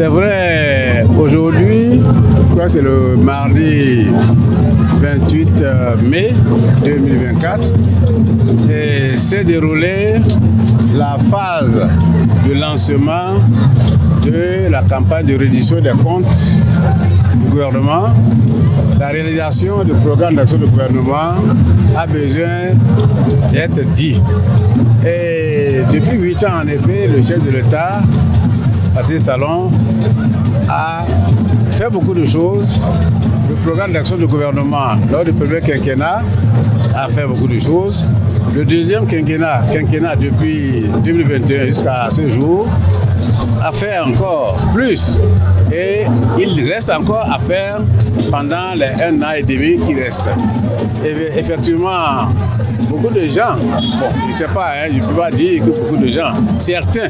C'est vrai, aujourd'hui, c'est le mardi 28 mai 2024 et s'est déroulée la phase de lancement de la campagne de reddition des comptes du gouvernement. La réalisation du programme d'action du gouvernement a besoin d'être dit. Et depuis 8 ans, en effet, le chef de l'État, Patrice Talon, a fait beaucoup de choses. Le programme d'action du gouvernement, lors du premier quinquennat, a fait beaucoup de choses. Le deuxième quinquennat depuis 2021 jusqu'à ce jour, a fait encore plus. Et il reste encore à faire pendant les 1 an et demi qui restent. Et effectivement, beaucoup de gens, je ne sais pas, je ne peux pas dire que beaucoup de gens, certains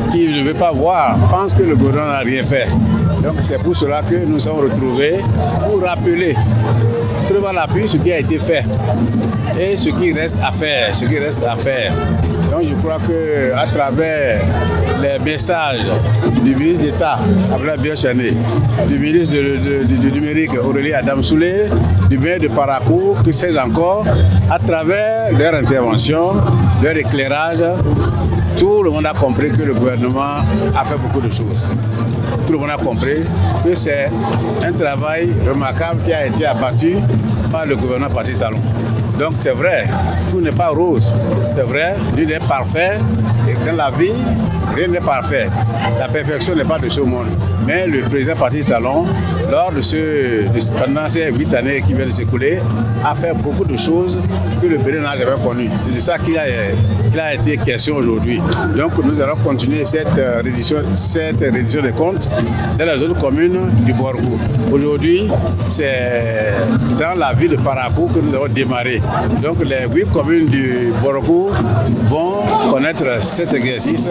qui ne veulent pas voir, pensent que le gouvernement n'a rien fait. Donc c'est pour cela que nous sommes retrouvés pour rappeler, preuve à l'appui, ce qui a été fait et ce qui reste à faire. Donc je crois qu'à travers les messages du ministre d'État, Abdoulaye Biachané, du ministre du numérique, Aurélie Adamsoulé, du maire de Parakou, que sais-je encore, à travers leur intervention, leur éclairage, tout le monde a compris que le gouvernement a fait beaucoup de choses. Tout le monde a compris que c'est un travail remarquable qui a été abattu par le gouvernement Patrice Talon. Donc c'est vrai, tout n'est pas rose. C'est vrai, rien n'est parfait. Et dans la vie, rien n'est parfait. La perfection n'est pas de ce monde. Mais le président Patrice Talon, lors pendant ces 8 années qui viennent de s'écouler, a fait beaucoup de choses que le Bénin n'a jamais connues. C'est de ça qu'il a été question aujourd'hui. Donc nous allons continuer cette reddition des comptes dans la zone commune du Borgou. Aujourd'hui, c'est dans la ville de Parakou que nous avons démarré. Donc les 8 communes du Borgou vont connaître cet exercice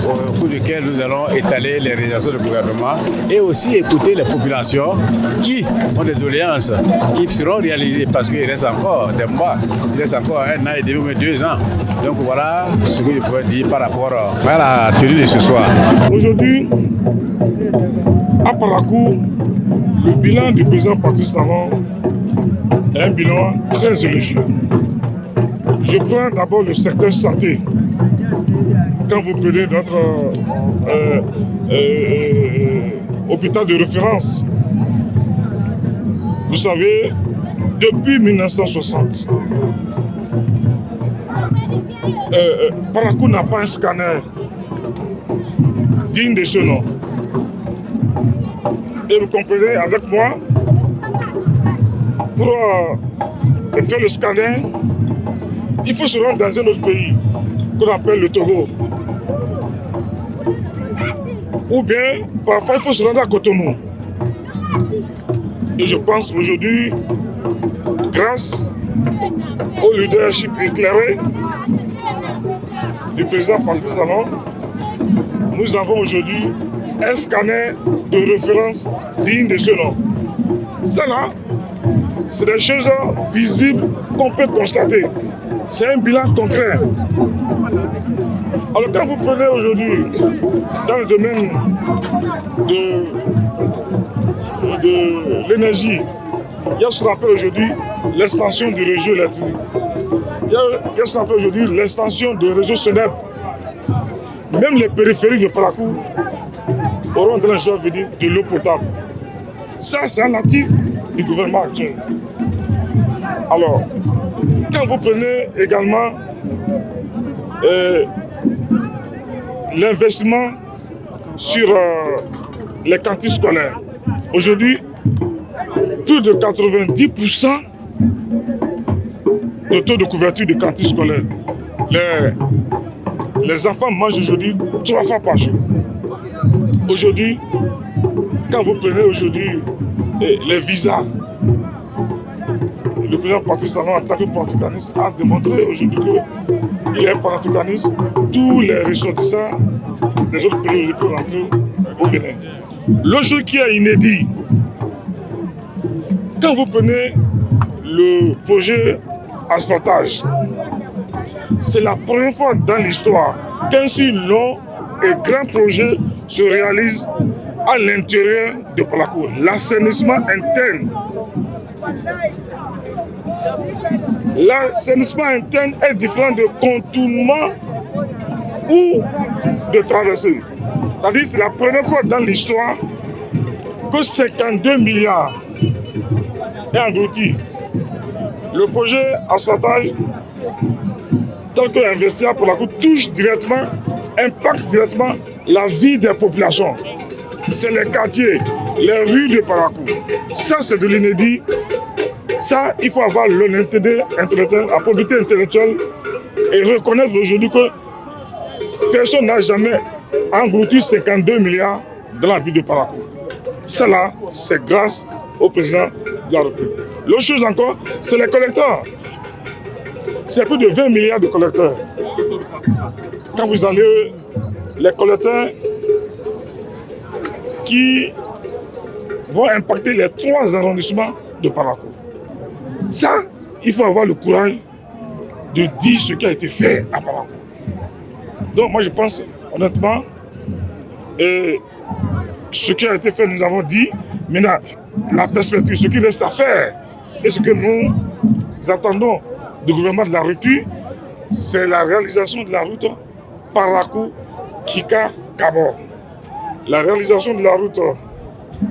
au cours duquel nous allons étaler les réalisations du gouvernement et aussi écouter les populations qui ont des doléances qui seront réalisées parce qu'il reste encore des mois, il reste encore 1 an et demi, mais 2 ans. Donc voilà ce que je pourrais dire par rapport à la tenue de ce soir. Aujourd'hui, à Parakou, le bilan du président Patrice Talon est un bilan très élogieux. Je prends d'abord le secteur santé. Quand vous prenez notre hôpital de référence, vous savez, depuis 1960, Parakou n'a pas un scanner digne de ce nom. Et vous comprenez avec moi, pour faire le scanner, il faut se rendre dans un autre pays qu'on appelle le Togo. Ou bien, parfois, il faut se rendre à Cotonou. Et je pense aujourd'hui, grâce au leadership éclairé du président Patrice Talon, nous avons aujourd'hui un scanner de référence digne de ce nom. Ça là, c'est des choses visibles qu'on peut constater. C'est un bilan concret. Alors quand vous prenez aujourd'hui, dans le domaine de l'énergie, il y a ce qu'on appelle aujourd'hui l'extension du réseau électrique. Il y a ce qu'on appelle aujourd'hui l'extension du réseau SONEP. Même les périphériques de Parakou auront dans le venir de l'eau potable. Ça, c'est un actif du gouvernement actuel. Alors, quand vous prenez également l'investissement sur les cantines scolaires, aujourd'hui, plus de 90% de taux de couverture des cantines scolaires. Les enfants mangent aujourd'hui 3 fois par jour. Aujourd'hui, quand vous prenez aujourd'hui les visas, le président Patrice Talon, en tant que panafricaniste, a démontré aujourd'hui qu'il est panafricaniste. Tous les ressortissants des autres pays peuvent rentrer au Bénin. L'autre chose qui est inédit, quand vous prenez le projet asphaltage, c'est la première fois dans l'histoire qu'un si long et grand projet se réalise à l'intérieur de Parakou. L'assainissement interne. L'assainissement interne est différent de contournement ou de traversée. C'est-à-dire que c'est la première fois dans l'histoire que 52 milliards est englouti. Le projet asphaltage tel que investi à Parakou touche directement, impacte directement la vie des populations. C'est les quartiers, les rues de Parakou. Ça, c'est de l'inédit. Ça, il faut avoir l'honnêteté intellectuelle, la probité intellectuelle et reconnaître aujourd'hui que personne n'a jamais englouti 52 milliards dans la ville de Parakou. Ça là, c'est grâce au président de la République. L'autre chose encore, c'est les collecteurs. C'est plus de 20 milliards de collecteurs. Quand vous allez, les collecteurs qui vont impacter les 3 arrondissements de Parakou. Ça, il faut avoir le courage de dire ce qui a été fait à Parakou. Donc moi je pense honnêtement, ce qui a été fait, nous avons dit. Maintenant, la perspective, ce qui reste à faire et ce que nous attendons du gouvernement de la rupture, c'est la réalisation de la route Parakou-Kika-Kabor. La réalisation de la route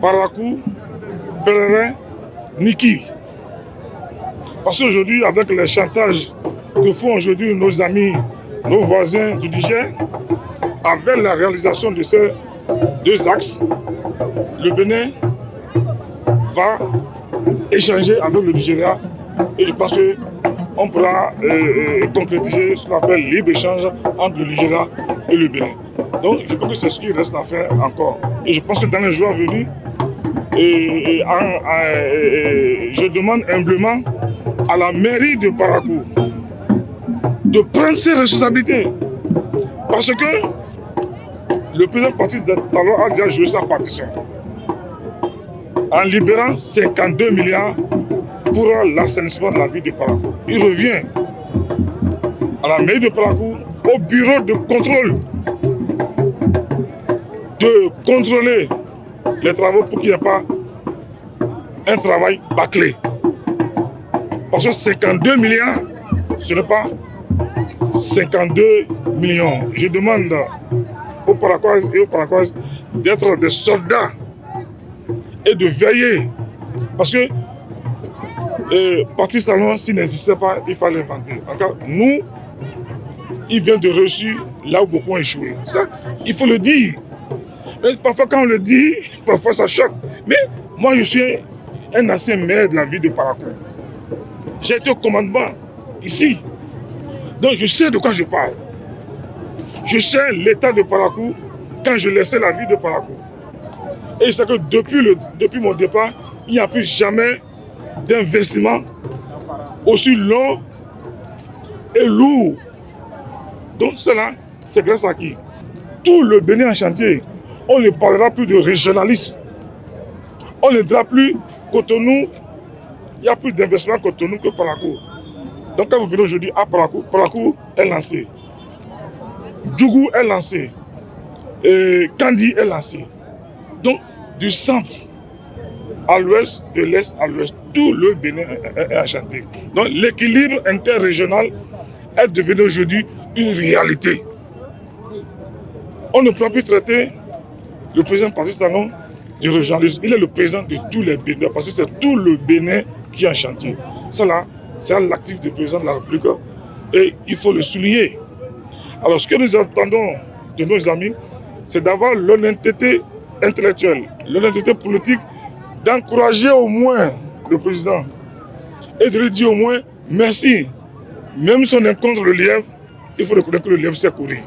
Parakou-Pèlerin-Niki. Parce qu'aujourd'hui, avec les chantages que font aujourd'hui nos amis, nos voisins du Niger, avec la réalisation de ces 2 axes, le Bénin va échanger avec le Nigeria et je pense qu'on pourra concrétiser ce qu'on appelle libre-échange entre le Nigeria et le Bénin. Donc je pense que c'est ce qui reste à faire encore. Et je pense que dans les jours à venir, je demande humblement à la mairie de Parakou de prendre ses responsabilités. Parce que le président Patrice Talon a déjà joué sa partition en libérant 52 milliards pour l'assainissement de la ville de Parakou. Il revient à la mairie de Parakou, au bureau de contrôle, de contrôler les travaux pour qu'il n'y ait pas un travail bâclé. Parce que 52 milliards, ce n'est pas 52 millions. Je demande aux Paraquoises et aux Paraquoises d'être des soldats et de veiller. Parce que Patrice Talon, s'il n'existait pas, il fallait inventer. Encore, nous, il vient de réussir là où beaucoup ont échoué. Ça, il faut le dire. Mais parfois, quand on le dit, parfois ça choque. Mais moi, je suis un ancien maire de la ville de Parakou. J'ai été au commandement ici. Donc, je sais de quoi je parle. Je sais l'état de Parakou quand je laissais la ville de Parakou. Et je sais que depuis mon départ, il n'y a plus jamais d'investissement aussi long et lourd. Donc cela, c'est grâce à qui? Tout le Bénin en chantier. On ne parlera plus de régionalisme. On ne dira plus Cotonou. Il n'y a plus d'investissement Cotonou que Parakou. Donc quand vous venez aujourd'hui à Parakou, Parakou est lancé. Djougou est lancé. Et Kandi est lancé. Donc du centre à l'ouest, de l'est à l'ouest, tout le Bénin est enchanté. Donc l'équilibre interrégional est devenu aujourd'hui une réalité. On ne peut plus traiter le président Patrice Talon du régionalisme. Il est le président de tous les Bénins, parce que c'est tout le Bénin qui est en chantier. Ça là, c'est l'actif du président de la République et il faut le souligner. Alors ce que nous attendons de nos amis, c'est d'avoir l'honnêteté intellectuelle, l'honnêteté politique, d'encourager au moins le président et de lui dire au moins merci. Même si on est contre le lièvre, il faut reconnaître que le lièvre sait courir.